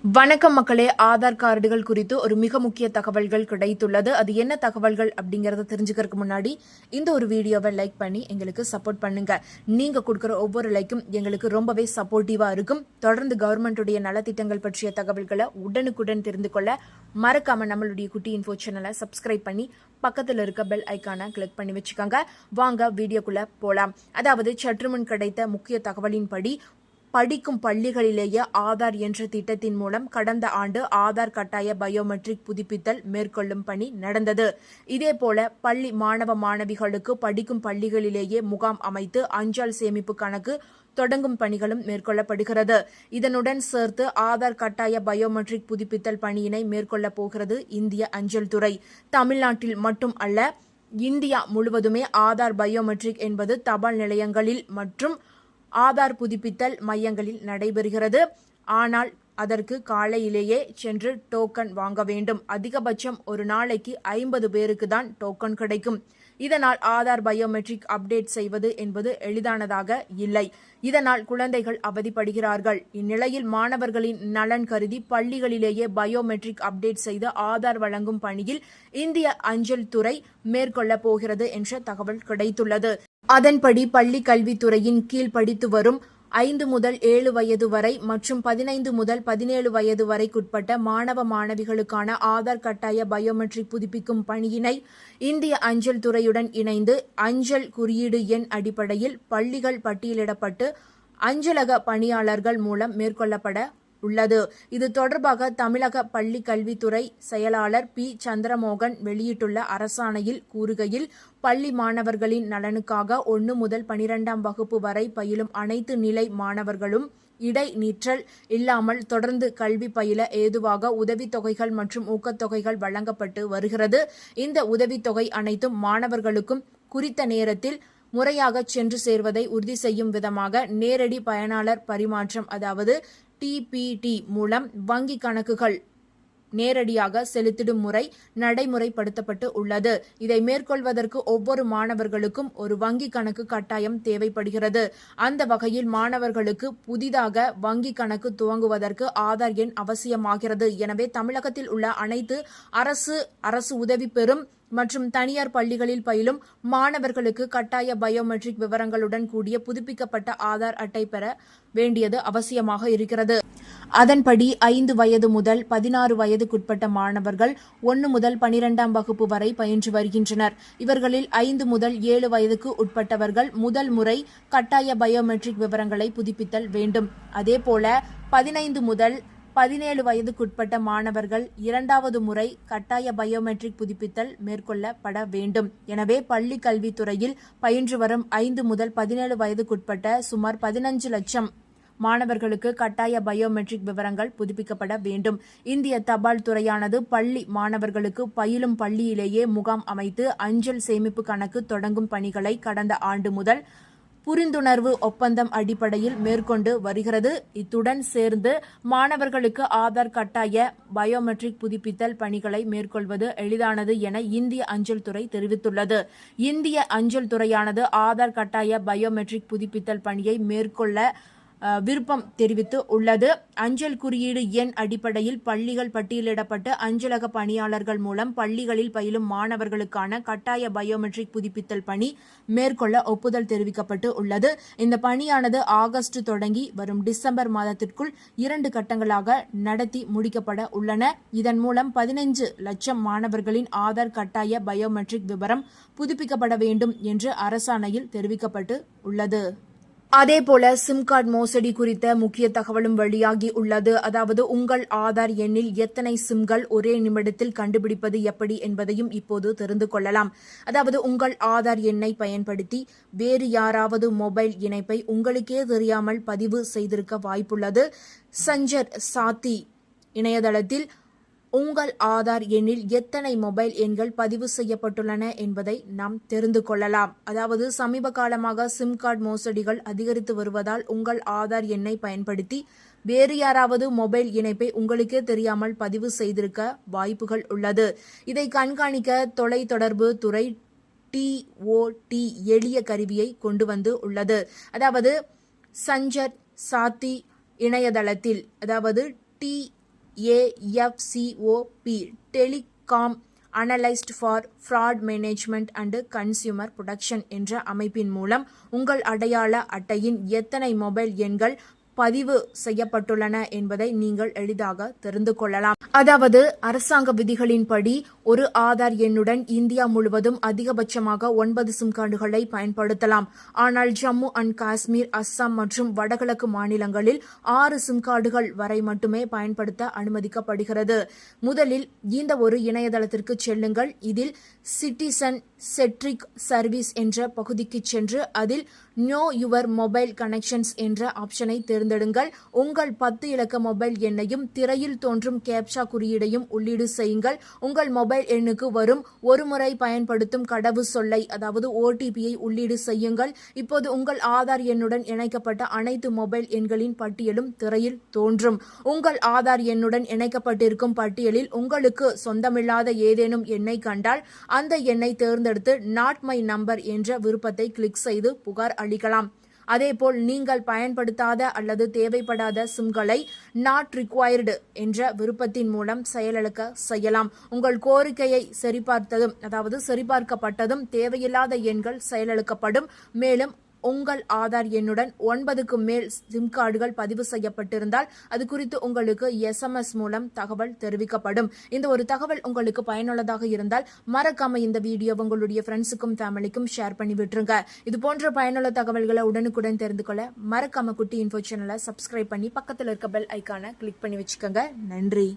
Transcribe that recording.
வணக்கம் மக்களே, ஆதார் கார்டுகள் குறித்து ஒரு மிக முக்கிய தகவல்கள் கிடைத்துள்ளது. அது என்ன தகவல்கள் அப்படிங்கறத தெரிஞ்சுக்கிறதுக்கு முன்னாடி இந்த ஒரு வீடியோவை லைக் பண்ணி எங்களுக்கு சப்போர்ட் பண்ணுங்க. நீங்க கொடுக்குற ஒவ்வொரு லைக்கும் எங்களுக்கு ரொம்பவே சப்போர்ட்டிவா இருக்கும். தொடர்ந்து கவர்மெண்டுடைய நலத்திட்டங்கள் பற்றிய தகவல்களை உடனுக்குடன் தெரிந்து கொள்ள மறக்காம நம்மளுடைய குட்டி இன்ஃபோ சேனலை சப்ஸ்கிரைப் பண்ணி பக்கத்தில் இருக்க பெல் ஐக்கானை கிளிக் பண்ணி வச்சுக்கோங்க. வாங்க வீடியோக்குள்ள போலாம். அதாவது சற்றுமுன் கிடைத்த முக்கிய தகவலின்படி படிக்கும் பள்ளிகளிலேயே ஆதார் என்ற திட்டத்தின் மூலம் கடந்த ஆண்டு ஆதார் கட்டாய பயோமெட்ரிக் புதுப்பித்தல் மேற்கொள்ளும் பணி நடந்தது. இதேபோல பள்ளி மாணவ மாணவிகளுக்கு படிக்கும் பள்ளிகளிலேயே முகாம் அமைத்து அஞ்சல் சேமிப்பு கணக்கு தொடங்கும் பணிகளும் மேற்கொள்ளப்படுகிறது. இதனுடன் சேர்த்து ஆதார் கட்டாய பயோமெட்ரிக் புதுப்பித்தல் பணியினை மேற்கொள்ளப் போகிறது இந்திய அஞ்சல் துறை. தமிழ்நாட்டில் மட்டும் அல்ல, இந்தியா முழுவதுமே ஆதார் பயோமெட்ரிக் என்பது தபால் நிலையங்களில் மற்றும் ஆதார் புதுப்பித்தல் மையங்களில் நடைபெறுகிறது. ஆனால் அதற்கு காலையிலேயே சென்று டோக்கன் வாங்க வேண்டும். அதிகபட்சம் ஒரு நாளைக்கு 50 பேருக்கு தான் டோக்கன் கிடைக்கும். இதனால் ஆதார் பயோமெட்ரிக் அப்டேட் செய்வது என்பது எளிதானதாக இல்லை. இதனால் குழந்தைகள் அவதிப்படுகிறார்கள். இந்நிலையில் மாணவர்களின் நலன் கருதி பள்ளிகளிலேயே பயோமெட்ரிக் அப்டேட் செய்து ஆதார் வழங்கும் பணியில் இந்திய அஞ்சல் துறை மேற்கொள்ள போகிறது என்ற தகவல் கிடைத்துள்ளது. அதன்படி பள்ளி கல்வித்துறையின் கீழ் படித்து வரும் 5 முதல் 7 வயது வரை மற்றும் 15 முதல் 17 வயது வரைக்குட்பட்ட மாணவ மாணவிகளுக்கான ஆதார் கட்டாய பயோமெட்ரிக் புதுப்பிக்கும் பணியினை இந்திய அஞ்சல் துறையுடன் இணைந்து அஞ்சல் குறியீடு எண் அடிப்படையில் பள்ளிகள் பட்டியலிடப்பட்டு அஞ்சலக பணியாளர்கள் மூலம் மேற்கொள்ளப்பட உள்ளது. இது தொடர்பாக தமிழக பள்ளி கல்வித்துறை செயலாளர் பி. சந்திரமோகன் வெளியிட்டுள்ள அரசாணையில் கூறுகையில், பள்ளி மாணவர்களின் நலனுக்காக 1 முதல் 12ஆம் வகுப்பு வரை பயிலும் அனைத்து நிலை மாணவர்களும் இடைநிற்றல் இல்லாமல் தொடர்ந்து கல்வி பயில ஏதுவாக உதவித்தொகைகள் மற்றும் ஊக்கத்தொகைகள் வழங்கப்பட்டு வருகிறது. இந்த உதவித்தொகை அனைத்தும் மாணவர்களுக்கும் குறித்த நேரத்தில் முறையாக சென்று சேர்வதை உறுதி செய்யும் விதமாக நேரடி பயனாளர் பரிமாற்றம், அதாவது டிபிடி மூலம் வங்கி கணக்குகள் நேரடியாக செலுத்திடும் முறை நடைமுறைப்படுத்தப்பட்டு உள்ளது. இதை மேற்கொள்வதற்கு ஒவ்வொரு மாணவர்களுக்கும் ஒரு வங்கி கணக்கு கட்டாயம் தேவைப்படுகிறது. அந்த வகையில் மாணவர்களுக்கு புதிதாக வங்கி கணக்கு துவங்குவதற்கு ஆதார் எண் அவசியமாகிறது. எனவே தமிழகத்தில் உள்ள அனைத்து அரசு உதவி பெறும் மற்றும் தனியார் பள்ளிகளில் பயிலும் மாணவர்களுக்கு கட்டாய பயோமெட்ரிக் விவரங்களுடன் கூடிய புதுப்பிக்கப்பட்ட ஆதார் அட்டை பெற வேண்டியது அவசியமாக இருக்கிறது. அதன்படி 5 வயது முதல் 16 வயதுக்குட்பட்ட மாணவர்கள் 1 முதல் 12ஆம் வகுப்பு வரை பயின்று வருகின்றனர். இவர்களில் 5 முதல் 7 வயதுக்கு உட்பட்டவர்கள் முதல் முறை கட்டாய பயோமெட்ரிக் விவரங்களை புதுப்பித்தல் வேண்டும். அதேபோல 15 முதல் 17 வயதுக்குட்பட்ட மாணவர்கள் 2வது முறை கட்டாய பயோமெட்ரிக் புதுப்பித்தல் மேற்கொள்ளப்பட வேண்டும். எனவே பள்ளி கல்வித்துறையில் பயின்று வரும் 5 முதல் 17 வயதுக்குட்பட்ட சுமார் 15 லட்சம் மாணவர்களுக்கு கட்டாய பயோமெட்ரிக் விவரங்கள் புதுப்பிக்கப்பட வேண்டும். இந்திய தபால் துறையானது பள்ளி மாணவர்களுக்கு பயிலும் பள்ளியிலேயே முகாம் அமைத்து அஞ்சல் சேமிப்பு கணக்கு தொடங்கும் பணிகளை கடந்த ஆண்டு முதல் புரிந்துணர்வு ஒப்பந்தம் அடிப்படையில் மேற்கொண்டு வருகிறது. இத்துடன் சேர்ந்து மாணவர்களுக்கு ஆதார் கட்டாய பயோமெட்ரிக் புதுப்பித்தல் பணிகளை மேற்கொள்வது எளிதானது என இந்திய அஞ்சல் துறை தெரிவித்துள்ளது. இந்திய அஞ்சல் துறையானது ஆதார் கட்டாய பயோமெட்ரிக் புதுப்பித்தல் பணியை மேற்கொள்ள விருப்பம் தெரிவித்து உள்ளது. அஞ்சல் குறியீடு எண் அடிப்படையில் பள்ளிகள் பட்டியலிடப்பட்டு அஞ்சலக பணியாளர்கள் மூலம் பள்ளிகளில் பயிலும் மாணவர்களுக்கான கட்டாய பயோமெட்ரிக் புதுப்பித்தல் பணி மேற்கொள்ள ஒப்புதல் தெரிவிக்கப்பட்டு உள்ளது. இந்த பணியானது ஆகஸ்ட் தொடங்கி வரும் டிசம்பர் மாதத்திற்குள் 2 கட்டங்களாக நடத்தி முடிக்கப்பட உள்ளன. இதன் மூலம் 15 லட்சம் மாணவர்களின் ஆதார் கட்டாய பயோமெட்ரிக் விவரம் புதுப்பிக்கப்பட வேண்டும் என்று அரசாணையில் தெரிவிக்கப்பட்டு உள்ளது. அதேபோல சிம் கார்டு மோசடி குறித்த முக்கிய தகவலும் வெளியாகி உள்ளது. அதாவது உங்கள் ஆதார் எண்ணில் எத்தனை சிம்கள் ஒரே நிமிடத்தில் கண்டுபிடிப்பது எப்படி என்பதையும் இப்போது தெரிந்து கொள்ளலாம். அதாவது உங்கள் ஆதார் எண்ணை பயன்படுத்தி வேறு யாராவது மொபைல் இணைப்பை உங்களுக்கே தெரியாமல் பதிவு செய்திருக்க வாய்ப்புள்ளது. சஞ்சர் சாத்தி இணையதளத்தில் உங்கள் ஆதார் எண்ணில் எத்தனை மொபைல் எண்கள் பதிவு செய்யப்பட்டுள்ளன என்பதை நாம் தெரிந்து கொள்ளலாம். அதாவது சமீப காலமாக சிம் கார்டு மோசடிகள் அதிகரித்து வருவதால் உங்கள் ஆதார் எண்ணை பயன்படுத்தி வேறு யாராவது மொபைல் இணைப்பை உங்களுக்கே தெரியாமல் பதிவு செய்திருக்க வாய்ப்புகள் உள்ளது. இதை கண்காணிக்க தொலைத்தொடர்பு துறை TOT எளிய கருவியை கொண்டு வந்து உள்ளது. அதாவது சஞ்சர் சாத்தி இணையதளத்தில், அதாவது TAFCOP telecom analyst for fraud management and consumer protection என்ற அமைப்பின் மூலம் உங்கள் அடையாள அட்டையின் எத்தனை மொபைல் எண்கள் பதிவு செய்யப்பட்டுள்ளன என்பதை நீங்கள் எளிதாக தெரிந்து கொள்ளலாம். அதாவது அரசாங்க விதிகளின்படி ஒரு ஆதார் எண்ணுடன் இந்தியா முழுவதும் அதிகபட்சமாக 9 சிம் கார்டுகளை பயன்படுத்தலாம். ஆனால் ஜம்மு அண்ட் காஷ்மீர், அஸ்ஸாம் மற்றும் வடகிழக்கு மாநிலங்களில் 6 சிம் கார்டுகள் வரை மட்டுமே பயன்படுத்த அனுமதிக்கப்படுகிறது. முதலில் இந்த ஒரு இணையதளத்திற்கு செல்லுங்கள். இதில் சிட்டிசன் செட்ரிக் சர்வீஸ் என்ற பகுதிக்கு சென்று அதில் நோ யுவர் மொபைல் கனெக்ஷன்ஸ் என்ற ஆப்ஷனை தேர்ந்தெடுங்கள். உங்கள் 10 இலக்க மொபைல் எண்ணையும் திரையில் தோன்றும் கேப்சா குறியீடையும் உள்ளீடு செய்யுங்கள். உங்கள் மொபைல் எண்ணுக்கு வரும் ஒரு முறை பயன்படுத்தும் கடவு சொல்லை, அதாவது OTPயை உள்ளீடு செய்யுங்கள். இப்போது உங்கள் ஆதார் எண்ணுடன் இணைக்கப்பட்ட அனைத்து மொபைல் எண்களின் பட்டியலும் திரையில் தோன்றும். உங்கள் ஆதார் எண்ணுடன் இணைக்கப்பட்டிருக்கும் பட்டியலில் உங்களுக்கு சொந்தமில்லாத ஏதேனும் எண்ணை கண்டால் அந்த எண்ணை தேர்ந்தெடுத்து நாட் மை நம்பர் என்ற விருப்பத்தை கிளிக் செய்து புகார் அளிக்கலாம். அதேபோல் நீங்கள் பயன்படுத்தாத அல்லது தேவைப்படாத சிம்களை நாட் ரிக்வயர்டு என்ற விருப்பத்தின் மூலம் செயலிழக்க செய்யலாம். உங்கள் கோரிக்கையை சரிபார்க்கப்பட்டதும் தேவையில்லாத எண்கள் செயலிழக்கப்படும். மேலும் உங்கள் ஆதார் எண்ணுடன் 9க்கு மேல் சிம் கார்டுகள் பதிவு செய்யப்பட்டிருந்தால் அது குறித்து உங்களுக்கு SMS மூலம் தகவல் தெரிவிக்கப்படும். இந்த ஒரு தகவல் உங்களுக்கு பயனுள்ளதாக இருந்தால் மறக்காம இந்த வீடியோ உங்களுடைய ஃப்ரெண்ட்ஸுக்கும் ஃபேமிலிக்கும் ஷேர் பண்ணி விட்டுருங்க. இது போன்ற பயனுள்ள தகவல்களை உடனுக்குடன் தெரிந்து கொள்ள மறக்காம குட்டி இன்ஃபோ சேனலை சப்ஸ்கிரைப் பண்ணி பக்கத்தில் இருக்க பெல் ஐக்கானை கிளிக் பண்ணி வச்சுக்கோங்க. நன்றி.